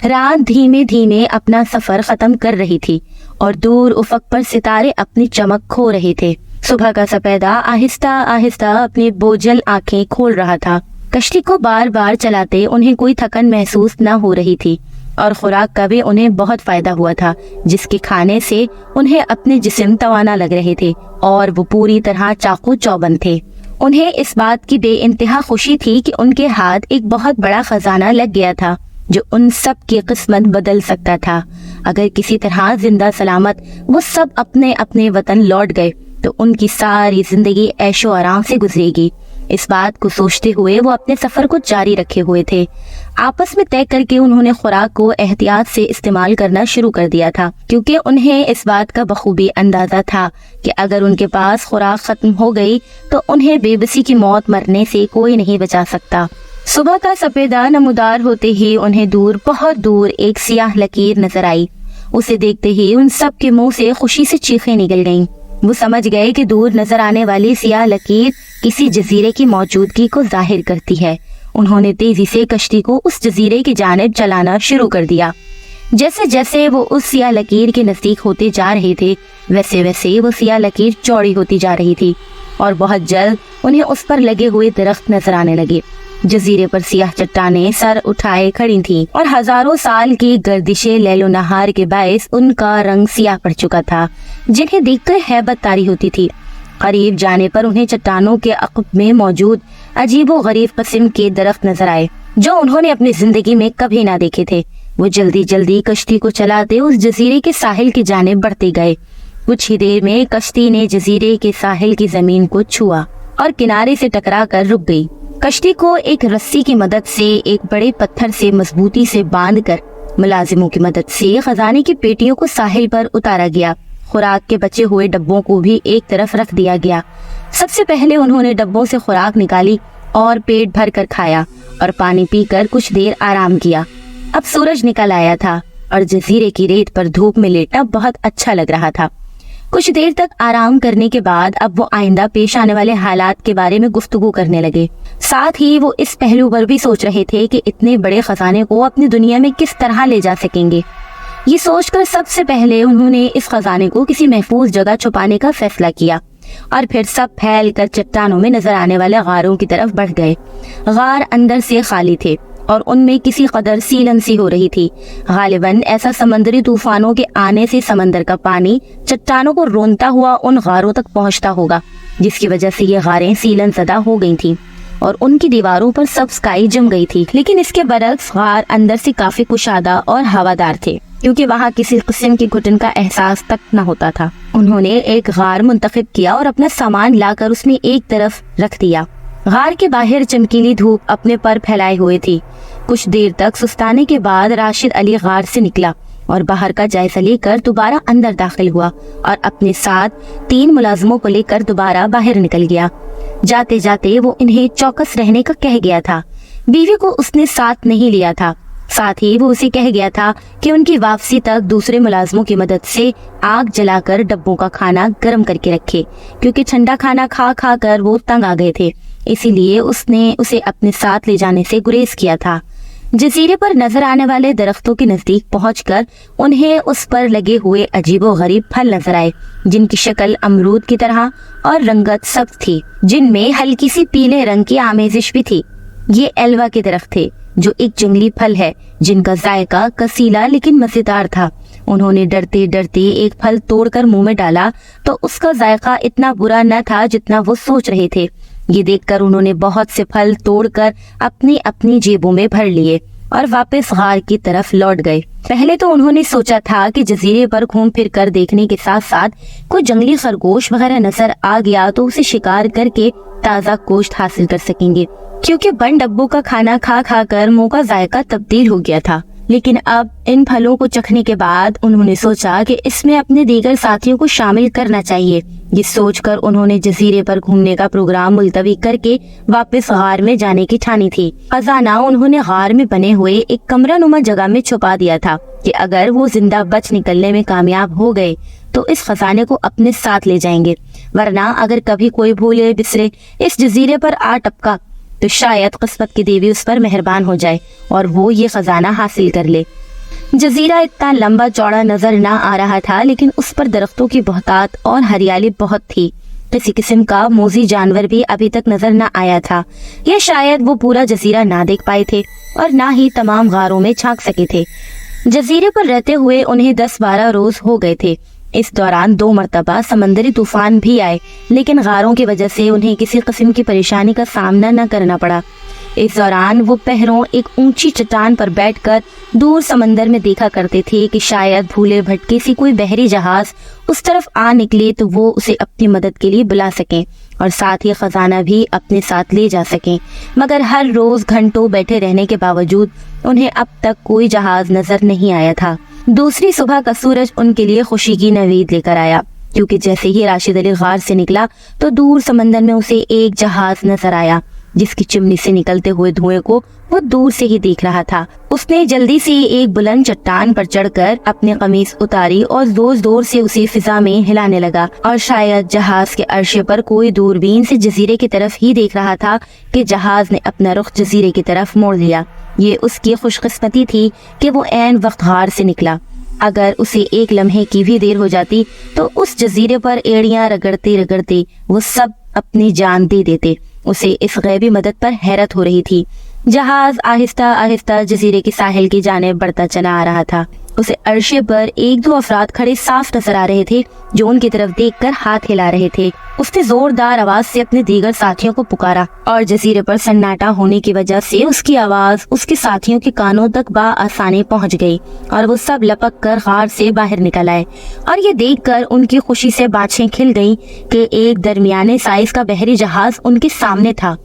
رات دھیمے دھیمے اپنا سفر ختم کر رہی تھی اور دور افق پر ستارے اپنی چمک کھو رہے تھے۔ صبح کا سپیدہ آہستہ آہستہ اپنی بوجھل آنکھیں کھول رہا تھا۔ کشتی کو بار بار چلاتے انہیں کوئی تھکن محسوس نہ ہو رہی تھی اور خوراک کا بھی انہیں بہت فائدہ ہوا تھا، جس کے کھانے سے انہیں اپنے جسم توانا لگ رہے تھے اور وہ پوری طرح چاقو چوبند تھے۔ انہیں اس بات کی بے انتہا خوشی تھی کہ ان کے ہاتھ ایک بہت بڑا خزانہ لگ گیا تھا جو ان سب کی قسمت بدل سکتا تھا۔ اگر کسی طرح زندہ سلامت وہ سب اپنے اپنے وطن لوٹ گئے تو ان کی ساری زندگی عیش و آرام سے گزرے گی۔ اس بات کو سوچتے ہوئے وہ اپنے سفر کو جاری رکھے ہوئے تھے۔ آپس میں طے کر کے انہوں نے خوراک کو احتیاط سے استعمال کرنا شروع کر دیا تھا، کیونکہ انہیں اس بات کا بخوبی اندازہ تھا کہ اگر ان کے پاس خوراک ختم ہو گئی تو انہیں بے بسی کی موت مرنے سے کوئی نہیں بچا سکتا۔ صبح کا سپیدہ نمودار ہوتے ہی انہیں دور، بہت دور ایک سیاہ لکیر نظر آئی۔ اسے دیکھتے ہی ان سب کے منہ سے خوشی سے چیخیں نکل گئیں۔ وہ سمجھ گئے کہ دور نظر آنے والی سیاہ لکیر کسی جزیرے کی موجودگی کو ظاہر کرتی ہے۔ انہوں نے تیزی سے کشتی کو اس جزیرے کی جانب چلانا شروع کر دیا۔ جیسے جیسے وہ اس سیاہ لکیر کے نزدیک ہوتے جا رہے تھے ویسے ویسے وہ سیاہ لکیر چوڑی ہوتی جا رہی تھی اور بہت جلد انہیں اس پر لگے ہوئے درخت نظر آنے لگے۔ جزیرے پر سیاہ چٹانیں سر اٹھائے کھڑی تھیں اور ہزاروں سال کی گردشیں لیل و نہار کے باعث ان کا رنگ سیاہ پڑ چکا تھا، جنہیں دیکھ کر ہیبت طاری ہوتی تھی۔ قریب جانے پر انہیں چٹانوں کے عقب میں موجود عجیب و غریب قسم کے درخت نظر آئے جو انہوں نے اپنی زندگی میں کبھی نہ دیکھے تھے۔ وہ جلدی جلدی کشتی کو چلاتے اس جزیرے کے ساحل کی جانب بڑھتے گئے۔ کچھ ہی دیر میں کشتی نے جزیرے کے ساحل کی زمین کو چھوا اور کنارے سے ٹکرا کر رک گئی۔ کشتی کو ایک رسی کی مدد سے ایک بڑے پتھر سے مضبوطی سے باندھ کر ملازموں کی مدد سے خزانے کی پیٹیوں کو ساحل پر اتارا گیا۔ خوراک کے بچے ہوئے ڈبوں کو بھی ایک طرف رکھ دیا گیا۔ سب سے پہلے انہوں نے ڈبوں سے خوراک نکالی اور پیٹ بھر کر کھایا اور پانی پی کر کچھ دیر آرام کیا۔ اب سورج نکل آیا تھا اور جزیرے کی ریت پر دھوپ میں لیٹنا بہت اچھا لگ رہا تھا۔ کچھ دیر تک آرام کرنے کے بعد اب وہ آئندہ پیش آنے والے حالات کے بارے میں گفتگو کرنے لگے۔ ساتھ ہی وہ اس پہلو پر بھی سوچ رہے تھے کہ اتنے بڑے خزانے کو اپنی دنیا میں کس طرح لے جا سکیں گے۔ یہ سوچ کر سب سے پہلے انہوں نے اس خزانے کو کسی محفوظ جگہ چھپانے کا فیصلہ کیا اور پھر سب پھیل کر چٹانوں میں نظر آنے والے غاروں کی طرف بڑھ گئے۔ غار اندر سے خالی تھے اور ان میں کسی قدر سیلن سی ہو رہی تھی۔ غالباً ایسا سمندری طوفانوں کے آنے سے سمندر کا پانی چٹانوں کو رونتا ہوا ان غاروں تک پہنچتا ہوگا، جس کی وجہ سے یہ غاریں سیلن زدہ ہو گئی تھیں اور ان کی دیواروں پر سبز کائی جم گئی تھی۔ لیکن اس کے برعکس غار اندر سے کافی کشادہ اور ہوادار تھے، کیونکہ وہاں کسی قسم کی گھٹن کا احساس تک نہ ہوتا تھا۔ انہوں نے ایک غار منتخب کیا اور اپنا سامان لا کر اس میں ایک طرف رکھ دیا۔ غار کے باہر چمکیلی دھوپ اپنے پر پھیلائے ہوئے تھی۔ کچھ دیر تک سستانے کے بعد راشد علی غار سے نکلا اور باہر کا جائزہ لے کر دوبارہ اندر داخل ہوا اور اپنے ساتھ 3 ملازموں کو لے کر دوبارہ باہر نکل گیا۔ جاتے جاتے وہ انہیں چوکس رہنے کا کہہ گیا تھا۔ بیوی کو اس نے ساتھ نہیں لیا تھا۔ ساتھ ہی وہ اسے کہہ گیا تھا کہ ان کی واپسی تک دوسرے ملازموں کی مدد سے آگ جلا کر ڈبوں کا کھانا گرم کر کے رکھے، کیونکہ ٹھنڈا کھانا کھا کھا کر وہ تنگ آ گئے تھے، اسی لیے اس نے اسے اپنے ساتھ لے جانے سے گریز کیا تھا۔ جزیرے پر نظر آنے والے درختوں کے نزدیک پہنچ کر انہیں اس پر لگے ہوئے عجیب و غریب پھل نظر آئے، جن کی شکل امرود کی طرح اور رنگت سبز تھی، جن میں ہلکی سی پیلے رنگ کی آمیزش بھی تھی۔ یہ ایلوا کے درخت تھے، جو ایک جنگلی پھل ہے جن کا ذائقہ کسیلا لیکن مزیدار تھا۔ انہوں نے ڈرتے ڈرتے ایک پھل توڑ کر منہ میں ڈالا تو اس کا ذائقہ اتنا برا نہ تھا جتنا وہ سوچ رہے تھے۔ یہ دیکھ کر انہوں نے بہت سے پھل توڑ کر اپنی اپنی جیبوں میں بھر لیے اور واپس غار کی طرف لوٹ گئے۔ پہلے تو انہوں نے سوچا تھا کہ جزیرے پر گھوم پھر کر دیکھنے کے ساتھ ساتھ کوئی جنگلی خرگوش وغیرہ نظر آ گیا تو اسے شکار کر کے تازہ گوشت حاصل کر سکیں گے، کیونکہ بند ڈبوں کا کھانا کھا کھا کر منہ کا ذائقہ تبدیل ہو گیا تھا۔ لیکن اب ان پھلوں کو چکھنے کے بعد انہوں نے سوچا کہ اس میں اپنے دیگر ساتھیوں کو شامل کرنا چاہیے۔ یہ سوچ کر انہوں نے جزیرے پر گھومنے کا پروگرام ملتوی کر کے واپس غار میں جانے کی ٹھانی تھی۔ خزانہ انہوں نے غار میں بنے ہوئے ایک کمرہ نما جگہ میں چھپا دیا تھا کہ اگر وہ زندہ بچ نکلنے میں کامیاب ہو گئے تو اس خزانے کو اپنے ساتھ لے جائیں گے، ورنہ اگر کبھی کوئی بھولے بسرے اس جزیرے پر آ ٹپکا تو شاید قسمت کی دیوی اس پر مہربان ہو جائے اور وہ یہ خزانہ حاصل کر لے۔ جزیرہ اتنا لمبا چوڑا نظر نہ آ رہا تھا، لیکن اس پر درختوں کی بہتات اور ہریالی بہت تھی۔ کسی قسم کا موذی جانور بھی ابھی تک نظر نہ آیا تھا، یا شاید وہ پورا جزیرہ نہ دیکھ پائے تھے اور نہ ہی تمام غاروں میں جھانک سکے تھے۔ جزیرے پر رہتے ہوئے انہیں 10-12 روز ہو گئے تھے۔ اس دوران 2 مرتبہ سمندری طوفان بھی آئے، لیکن غاروں کی وجہ سے انہیں کسی قسم کی پریشانی کا سامنا نہ کرنا پڑا۔ اس دوران وہ پہروں ایک اونچی چٹان پر بیٹھ کر دور سمندر میں دیکھا کرتے تھے کہ شاید بھولے بھٹکے سی کوئی بحری جہاز اس طرف آ نکلے تو وہ اسے اپنی مدد کے لیے بلا سکیں اور ساتھ ہی خزانہ بھی اپنے ساتھ لے جا سکیں، مگر ہر روز گھنٹوں بیٹھے رہنے کے باوجود انہیں اب تک کوئی جہاز نظر نہیں آیا تھا۔ دوسری صبح کا سورج ان کے لیے خوشی کی نوید لے کر آیا، کیونکہ جیسے ہی راشد علی غار سے نکلا تو دور سمندر میں اسے ایک جہاز نظر آیا جس کی چمنی سے نکلتے ہوئے دھوئیں کو وہ دور سے ہی دیکھ رہا تھا۔ اس نے جلدی سے ایک بلند چٹان پر چڑھ کر اپنی قمیص اتاری اور زور زور سے اسے فضا میں ہلانے لگا، اور شاید جہاز کے عرشے پر کوئی دوربین سے جزیرے کی طرف ہی دیکھ رہا تھا کہ جہاز نے اپنا رخ جزیرے کی طرف موڑ لیا۔ یہ اس کی خوش قسمتی تھی کہ وہ عین وقت غار سے نکلا۔ اگر اسے ایک لمحے کی بھی دیر ہو جاتی تو اس جزیرے پر ایڑیاں رگڑتے رگڑتے وہ سب اپنی جان دے دیتے۔ اسے اس غیبی مدد پر حیرت ہو رہی تھی۔ جہاز آہستہ آہستہ جزیرے کے ساحل کی جانب بڑھتا چلا آ رہا تھا۔ اسے عرشے پر 1-2 افراد کھڑے صاف نظر آ رہے تھے جو ان کی طرف دیکھ کر ہاتھ ہلا رہے تھے۔ اس نے زوردار آواز سے اپنے دیگر ساتھیوں کو پکارا، اور جزیرے پر سناٹا ہونے کی وجہ سے اس کی آواز اس کے ساتھیوں کے کانوں تک بآسانی پہنچ گئی، اور وہ سب لپک کر غار سے باہر نکل آئے۔ اور یہ دیکھ کر ان کی خوشی سے بانچیں کھل گئیں کہ ایک درمیانے سائز کا بحری جہاز ان کے سامنے تھا۔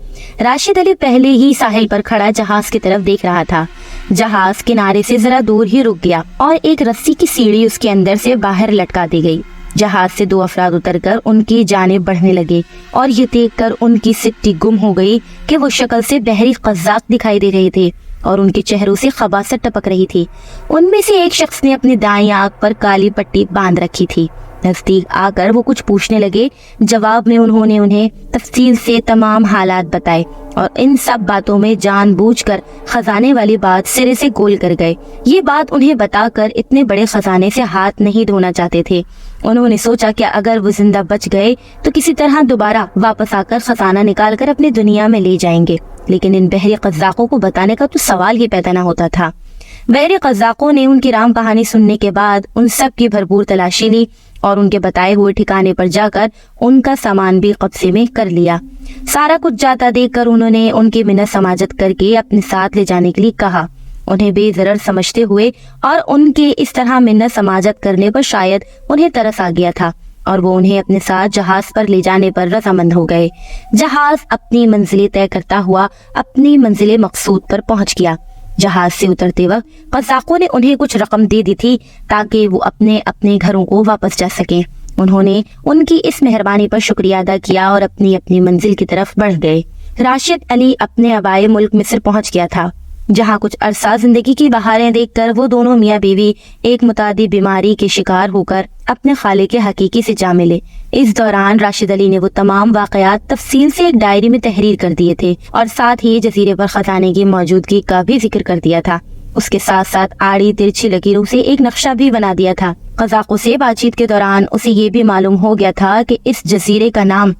راشد علی پہلے ہی ساحل پر کھڑا جہاز کی طرف دیکھ رہا تھا۔ جہاز کنارے سے ذرا دور ہی رک گیا اور ایک رسی کی سیڑھی اس کے اندر سے باہر لٹکا دی گئی۔ جہاز سے 2 افراد اتر کر ان کی جانب بڑھنے لگے، اور یہ دیکھ کر ان کی سٹی گم ہو گئی کہ وہ شکل سے بحری قزاق دکھائی دے رہے تھے اور ان کے چہروں سے خباثت ٹپک رہی تھی۔ ان میں سے ایک شخص نے اپنی دائیں آنکھ پر کالی پٹی باندھ رکھی تھی۔ نزدیک آ کر وہ کچھ پوچھنے لگے۔ جواب میں انہوں نے انہیں تفصیل سے تمام حالات بتائے، اور ان سب باتوں میں جان بوجھ کر خزانے والی بات سرے سے گول کر گئے۔ یہ بات انہیں بتا کر اتنے بڑے خزانے سے ہاتھ نہیں دھونا چاہتے تھے۔ انہوں نے سوچا کہ اگر وہ زندہ بچ گئے تو کسی طرح دوبارہ واپس آ کر خزانہ نکال کر اپنی دنیا میں لے جائیں گے، لیکن ان بحری قزاقوں کو بتانے کا تو سوال ہی پیدا نہ ہوتا تھا۔ بحری قزاقوں نے ان کی رام کہانی سننے کے بعد ان سب کی بھرپور تلاشی لی اور ان کے بتائے ہوئے ٹھکانے پر جا کر ان کا سامان بھی قبضے میں کر لیا۔ سارا کچھ جاتا دیکھ کر انہوں نے ان کی منت سماجت کر کے اپنے ساتھ لے جانے کے لیے کہا۔ انہیں بے ضرر سمجھتے ہوئے اور ان کے اس طرح منت سماجت کرنے پر شاید انہیں ترس آ گیا تھا، اور وہ انہیں اپنے ساتھ جہاز پر لے جانے پر رضامند ہو گئے۔ جہاز اپنی منزلیں طے کرتا ہوا اپنی منزل مقصود پر پہنچ گیا۔ جہاز سے اترتے وقت قزاقوں نے انہیں کچھ رقم دے دی تھی تاکہ وہ اپنے اپنے گھروں کو واپس جا سکیں۔ انہوں نے ان کی اس مہربانی پر شکریہ ادا کیا اور اپنی اپنی منزل کی طرف بڑھ گئے۔ راشد علی اپنے آبائی ملک مصر پہنچ گیا تھا، جہاں کچھ عرصہ زندگی کی بہاریں دیکھ کر وہ دونوں میاں بیوی ایک متعدی بیماری کے شکار ہو کر اپنے خالق حقیقی سے جا ملے۔ اس دوران راشد علی نے وہ تمام واقعات تفصیل سے ایک ڈائری میں تحریر کر دیے تھے، اور ساتھ ہی جزیرے پر خزانے کی موجودگی کا بھی ذکر کر دیا تھا۔ اس کے ساتھ ساتھ آڑی ترچھی لکیروں سے ایک نقشہ بھی بنا دیا تھا۔ قزاقوں سے بات چیت کے دوران اسے یہ بھی معلوم ہو گیا تھا کہ اس جزیرے کا نام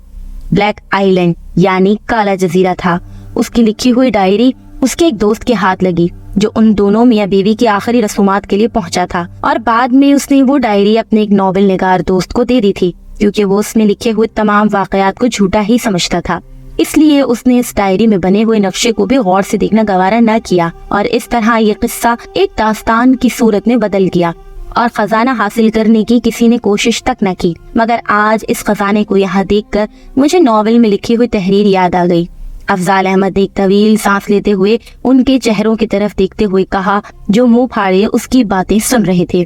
بلیک آئی لینڈ یعنی کالا جزیرہ تھا۔ اس کی لکھی ہوئی ڈائری اس کے ایک دوست کے ہاتھ لگی جو ان دونوں میاں بیوی کی آخری رسومات کے لیے پہنچا تھا، اور بعد میں اس نے وہ ڈائری اپنے ایک ناول نگار دوست کو دے دی تھی، کیونکہ وہ اس میں لکھے ہوئے تمام واقعات کو جھوٹا ہی سمجھتا تھا۔ اس لیے اس نے اس ڈائری میں بنے ہوئے نقشے کو بھی غور سے دیکھنا گوارا نہ کیا، اور اس طرح یہ قصہ ایک داستان کی صورت میں بدل گیا، اور خزانہ حاصل کرنے کی کسی نے کوشش تک نہ کی۔ مگر آج اس خزانے کو یہاں دیکھ کر مجھے ناول میں لکھی ہوئی تحریر یاد آ گئی۔ افضال احمد نے ایک طویل سانس لیتے ہوئے ان کے چہروں کی طرف دیکھتے ہوئے کہا، جو منہ پھاڑے اس کی باتیں سن رہے تھے۔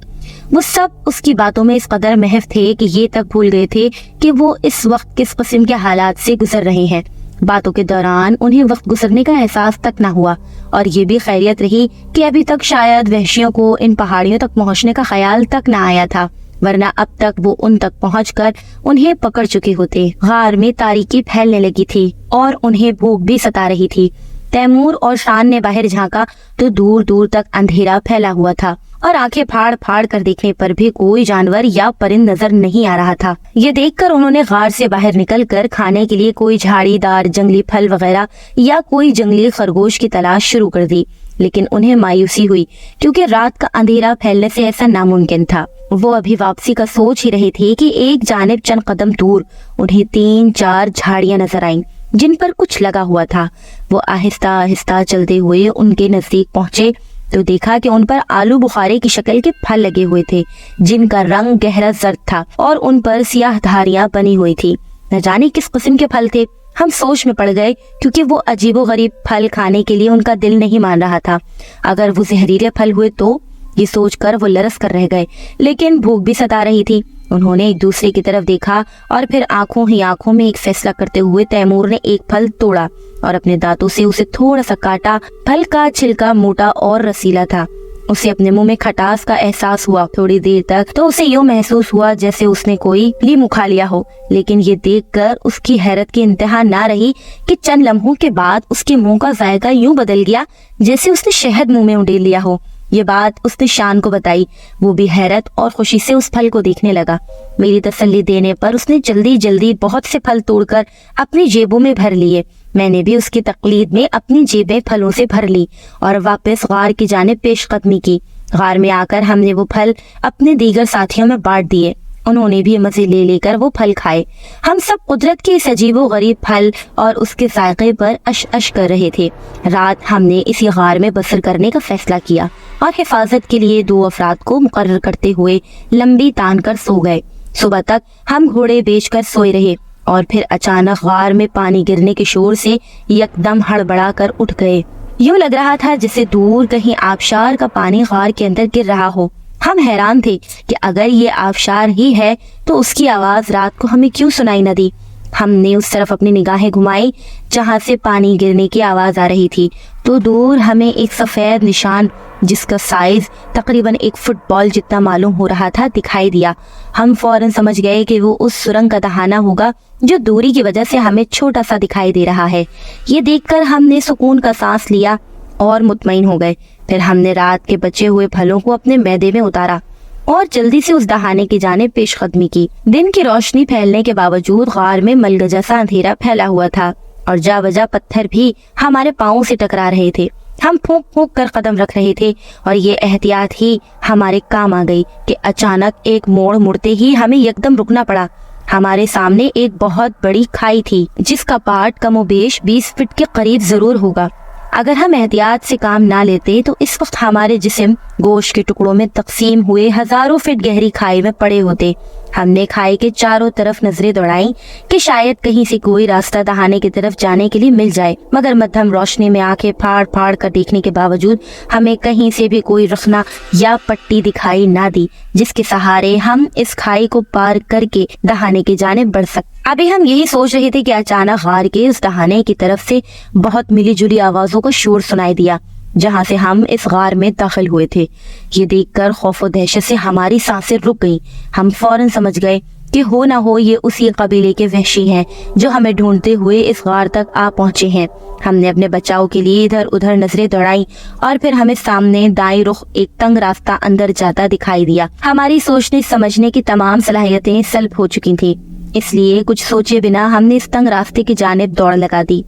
وہ سب اس کی باتوں میں اس قدر محو تھے کہ یہ تک بھول گئے تھے کہ وہ اس وقت کس قسم کے حالات سے گزر رہے ہیں۔ باتوں کے دوران انہیں وقت گزرنے کا احساس تک نہ ہوا، اور یہ بھی خیریت رہی کہ ابھی تک شاید وحشیوں کو ان پہاڑیوں تک پہنچنے کا خیال تک نہ آیا تھا، ورنہ اب تک وہ ان تک پہنچ کر انہیں پکڑ چکے ہوتے۔ غار میں تاریکی پھیلنے لگی تھی اور انہیں بھوک بھی ستا رہی تھی۔ تیمور اور شان نے باہر جھانکا تو دور دور تک اندھیرا پھیلا ہوا تھا، اور آنکھیں پھاڑ پھاڑ کر دیکھنے پر بھی کوئی جانور یا پرند نظر نہیں آ رہا تھا۔ یہ دیکھ کر انہوں نے غار سے باہر نکل کر کھانے کے لیے کوئی جھاڑی دار جنگلی پھل وغیرہ یا کوئی جنگلی خرگوش کی تلاش شروع کر دی، لیکن انہیں مایوسی ہوئی کیونکہ رات کا اندھیرا پھیلنے سے ایسا ناممکن تھا۔ وہ ابھی واپسی کا سوچ ہی رہے تھے کہ ایک جانب چند قدم دور انہیں 3-4 جھاڑیاں نظر آئیں جن پر کچھ لگا ہوا تھا۔ وہ آہستہ آہستہ چلتے ہوئے ان کے نزدیک پہنچے تو دیکھا کہ ان پر آلو بخارے کی شکل کے پھل لگے ہوئے تھے جن کا رنگ گہرا زرد تھا اور ان پر سیاہ دھاریاں بنی ہوئی تھی۔ نہ جانے کس قسم کے پھل تھے۔ ہم سوچ میں پڑ گئے کیونکہ وہ عجیب و غریب پھل کھانے کے لیے ان کا دل نہیں مان رہا تھا۔ اگر وہ زہریلے پھل ہوئے تو، یہ سوچ کر وہ لرز کر رہ گئے، لیکن بھوک بھی ستا رہی تھی۔ انہوں نے ایک دوسرے کی طرف دیکھا اور پھر آنکھوں ہی آنکھوں میں ایک فیصلہ کرتے ہوئے تیمور نے ایک پھل توڑا اور اپنے دانتوں سے اسے تھوڑا سا کاٹا۔ پھل کا چھلکا موٹا اور رسیلا تھا۔ اسے اپنے منہ میں کھٹاس کا احساس ہوا۔ تھوڑی دیر تک تو اسے یوں محسوس ہوا جیسے اس نے کوئی لیمو کھا لیا ہو، لیکن یہ دیکھ کر اس کی حیرت کی انتہا نہ رہی کہ چند لمحوں کے بعد اس کے منہ کا ذائقہ یوں بدل گیا جیسے اس نے شہد منہ میں انڈیل لیا ہو۔ یہ بات اس نے شان کو بتائی۔ وہ بھی حیرت اور خوشی سے اس پھل کو دیکھنے لگا۔ میری تسلی دینے پر اس نے جلدی جلدی بہت سے پھل توڑ کر اپنی جیبوں میں بھر لیے۔ میں نے بھی اس کی تقلید میں اپنی جیبیں پھلوں سے بھر لی اور واپس غار کی جانب پیش قدمی کی۔ غار میں آ کر ہم نے وہ پھل اپنے دیگر ساتھیوں میں بانٹ دیے۔ انہوں نے بھی مزے لے لے کر وہ پھل کھائے۔ ہم سب قدرت کے اس عجیب و غریب پھل اور اس کے ذائقے پر اش کر رہے تھے۔ رات ہم نے اسی غار میں بسر کرنے کا فیصلہ کیا اور حفاظت کے لیے 2 افراد کو مقرر کرتے ہوئے لمبی تان کر سو گئے۔ صبح تک ہم گھوڑے بیچ کر سوئے رہے اور پھر اچانک غار میں پانی گرنے کے شور سے یکدم ہڑبڑا کر اٹھ گئے۔ یوں لگ رہا تھا جیسے دور کہیں آبشار کا پانی غار کے اندر گر رہا ہو۔ ہم حیران تھے کہ اگر یہ آبشار ہی ہے تو اس کی آواز رات کو ہمیں کیوں سنائی نہ دی۔ ہم نے اس طرف اپنی نگاہیں گھمائی جہاں سے پانی گرنے کی آواز آ رہی تھی تو دور ہمیں ایک سفید نشان جس کا سائز تقریباً 1 فٹ بال جتنا معلوم ہو رہا تھا دکھائی دیا۔ ہم فوراً سمجھ گئے کہ وہ اس سرنگ کا دہانہ ہوگا جو دوری کی وجہ سے ہمیں چھوٹا سا دکھائی دے رہا ہے۔ یہ دیکھ کر ہم نے سکون کا سانس لیا اور مطمئن ہو گئے۔ پھر ہم نے رات کے بچے ہوئے پھلوں کو اپنے معدے میں اتارا اور جلدی سے اس دہانے کی جانب پیش قدمی کی۔ دن کی روشنی پھیلنے کے باوجود غار میں ملگجا سا اندھیرا پھیلا ہوا تھا اور جا بجا پتھر بھی ہمارے پاؤں سے ٹکرا رہے تھے۔ ہم پھونک پھونک کر قدم رکھ رہے تھے اور یہ احتیاط ہی ہمارے کام آ گئی کہ اچانک ایک موڑ مڑتے ہی ہمیں یکدم رکنا پڑا۔ ہمارے سامنے ایک بہت بڑی کھائی تھی جس کا پاٹ کم و بیش 20 فٹ کے قریب ضرور ہوگا۔ اگر ہم احتیاط سے کام نہ لیتے تو اس وقت ہمارے جسم گوشت کے ٹکڑوں میں تقسیم ہوئے ہزاروں فٹ گہری کھائی میں پڑے ہوتے۔ ہم نے کھائی کے چاروں طرف نظریں دوڑائیں کہ شاید کہیں سے کوئی راستہ دہانے کی طرف جانے کے لیے مل جائے، مگر مدھم روشنی میں آنکھیں پھاڑ پھاڑ کر دیکھنے کے باوجود ہمیں کہیں سے بھی کوئی رخنہ یا پٹی دکھائی نہ دی جس کے سہارے ہم اس کھائی کو پار کر کے دہانے کی جانب بڑھ سکتے۔ ابھی ہم یہی سوچ رہے تھے کہ اچانک غار کے اس دہانے کی طرف سے بہت ملی جلی آوازوں کا شور سنائی دیا جہاں سے ہم اس غار میں داخل ہوئے تھے۔ یہ دیکھ کر خوف و دہشت سے ہماری سانسیں رک گئیں۔ ہم فوراً سمجھ گئے کہ ہو نہ ہو یہ اسی قبیلے کے وحشی ہیں جو ہمیں ڈھونڈتے ہوئے اس غار تک آ پہنچے ہیں۔ ہم نے اپنے بچاؤ کے لیے ادھر ادھر نظریں دوڑائیں اور پھر ہمیں سامنے دائیں رخ ایک تنگ راستہ اندر جاتا دکھائی دیا۔ ہماری سوچنے سمجھنے کی تمام صلاحیتیں سلب ہو چکی تھیں، اس لیے کچھ سوچے بنا ہم نے اس تنگ راستے کی جانب دوڑ لگا دی۔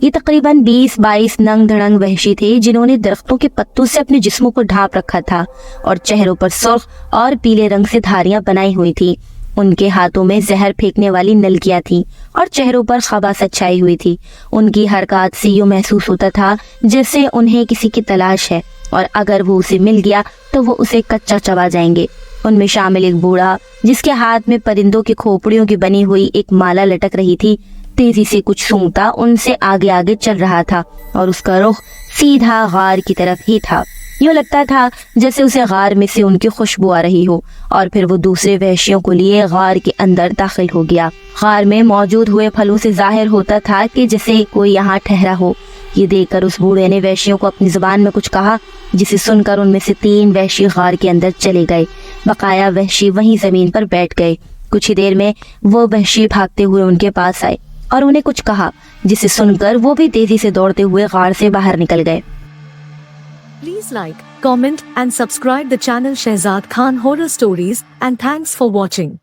یہ تقریباً 20-22 ننگ دھڑنگ وحشی تھے جنہوں نے درختوں کے پتوں سے اپنے جسموں کو ڈھانپ رکھا تھا اور چہروں پر سرخ اور پیلے رنگ سے دھاریاں بنائی ہوئی تھی۔ ان کے ہاتھوں میں زہر پھینکنے والی نلکیاں تھیں اور چہروں پر خباثت چھائی ہوئی تھی۔ ان کی حرکات سے یوں محسوس ہوتا تھا جیسے انہیں کسی کی تلاش ہے اور اگر وہ اسے مل گیا تو وہ اسے کچا چبا جائیں گے۔ ان میں شامل ایک بوڑھا جس کے ہاتھ میں پرندوں کی کھوپڑیوں کی بنی ہوئی ایک مالا لٹک رہی تھی، تیزی سے کچھ سونگتا ان سے آگے آگے چل رہا تھا اور اس کا رخ سیدھا غار کی طرف ہی تھا۔ یوں لگتا تھا جیسے اسے غار میں سے ان کی خوشبو آ رہی ہو اور پھر وہ دوسرے وحشیوں کو لیے غار کے اندر داخل ہو گیا۔ غار میں موجود ہوئے پھلوں سے ظاہر ہوتا تھا کہ جیسے کوئی یہاں ٹھہرا ہو۔ یہ دیکھ کر اس بوڑھے نے وحشیوں کو اپنی زبان میں کچھ کہا جسے سن کر ان میں سے 3 وحشی غار کے اندر چلے گئے۔ بقایا وحشی وہیں زمین پر بیٹھ گئے۔ کچھ ہی دیر میں وہ وحشی بھاگتے ہوئے ان کے پاس آئے اور انہیں کچھ کہا جسے سن کر وہ بھی تیزی سے دوڑتے ہوئے غار سے باہر نکل گئے۔ Please like, comment and subscribe the channel Shehzad Khan Horror Stories, and thanks for watching.